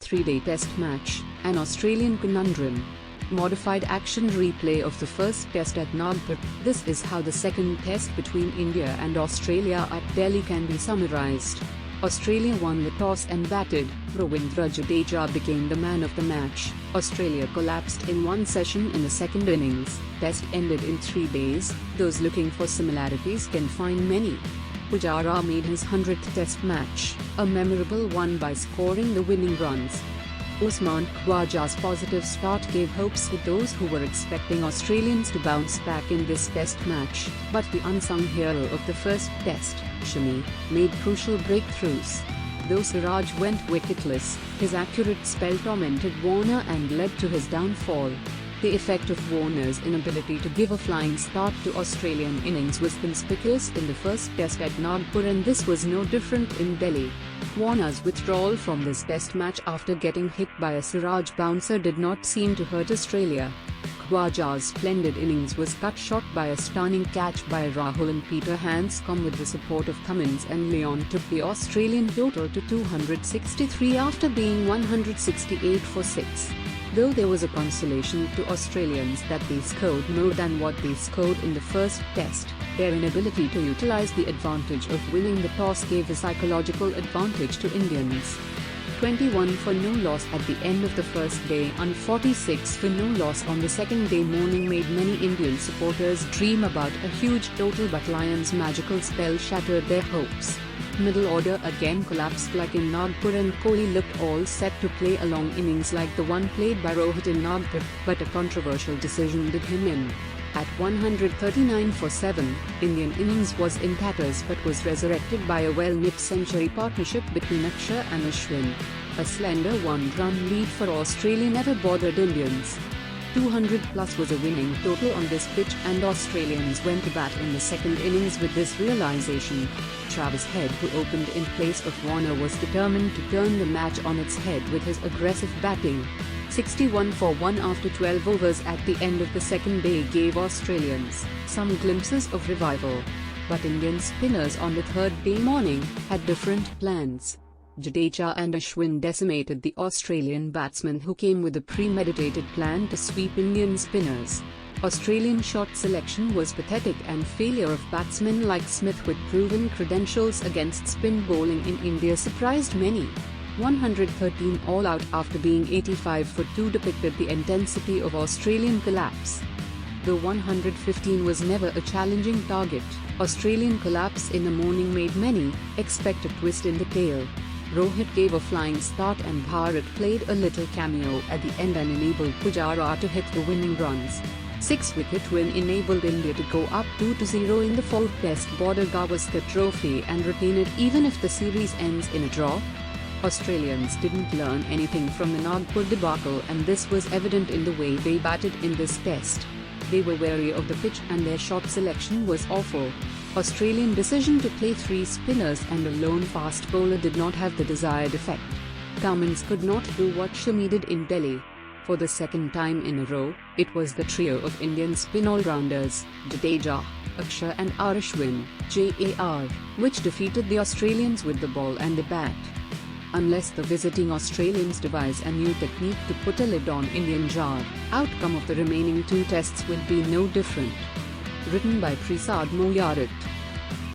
three-day test match, an Australian conundrum. Modified action replay of the first test at Nagpur. This is how the second test between India and Australia at Delhi can be summarised. Australia won the toss and batted. Ravindra Jadeja became the man of the match. Australia collapsed in one session in the second innings. Test ended in 3 days. Those looking for similarities can find many. Pujara made his 100th test match, a memorable one by scoring the winning runs. Usman Khawaja's positive start gave hopes to those who were expecting Australians to bounce back in this test match, but the unsung hero of the first test, Shami, made crucial breakthroughs. Though Siraj went wicketless, his accurate spell tormented Warner and led to his downfall. The effect of Warner's inability to give a flying start to Australian innings was conspicuous in the first test at Nagpur, and this was no different in Delhi. Warner's withdrawal from this test match after getting hit by a Siraj bouncer did not seem to hurt Australia. Khawaja's splendid innings was cut short by a stunning catch by Rahul, and Peter Handscomb with the support of Cummins and Leon took the Australian total to 263 after being 168 for 6. Though there was a consolation to Australians that they scored more than what they scored in the first test, their inability to utilise the advantage of winning the toss gave a psychological advantage to Indians. 21 for no loss at the end of the first day and 46 for no loss on the second day morning made many Indian supporters dream about a huge total, but Lions' magical spell shattered their hopes. Middle order again collapsed like in Nagpur, and Kohli looked all set to play a long innings like the one played by Rohit in Nagpur, but a controversial decision did him in. At 139 for 7, Indian innings was in tatters but was resurrected by a well-knit century partnership between Akshar and Ashwin. A slender one-run lead for Australia never bothered Indians. 200 plus was a winning total on this pitch, and Australians went to bat in the second innings with this realisation. Travis Head, who opened in place of Warner, was determined to turn the match on its head with his aggressive batting. 61 for 1 after 12 overs at the end of the second day gave Australians some glimpses of revival. But Indian spinners on the third day morning had different plans. Jadeja and Ashwin decimated the Australian batsmen, who came with a premeditated plan to sweep Indian spinners. Australian shot selection was pathetic, and failure of batsmen like Smith with proven credentials against spin bowling in India surprised many. 113 all out after being 85 for 2 depicted the intensity of Australian collapse. Though 115 was never a challenging target, Australian collapse in the morning made many expect a twist in the tail. Rohit gave a flying start, and Bharat played a little cameo at the end and enabled Pujara to hit the winning runs. 6-wicket win enabled India to go up 2-0 in the fourth test Border Gavaskar Trophy and retain it even if the series ends in a draw. Australians didn't learn anything from the Nagpur debacle, and this was evident in the way they batted in this test. They were wary of the pitch, and their shot selection was awful. Australian decision to play 3 spinners and a lone fast bowler did not have the desired effect. Cummins could not do what Shami did in Delhi. For the second time in a row, it was the trio of Indian spin all-rounders, Jadeja, Akshar and Ashwin, JAR, which defeated the Australians with the ball and the bat. Unless the visiting Australians devise a new technique to put a lid on Indian jar, outcome of the remaining 2 tests will be no different. Written by Prasad Moyarat.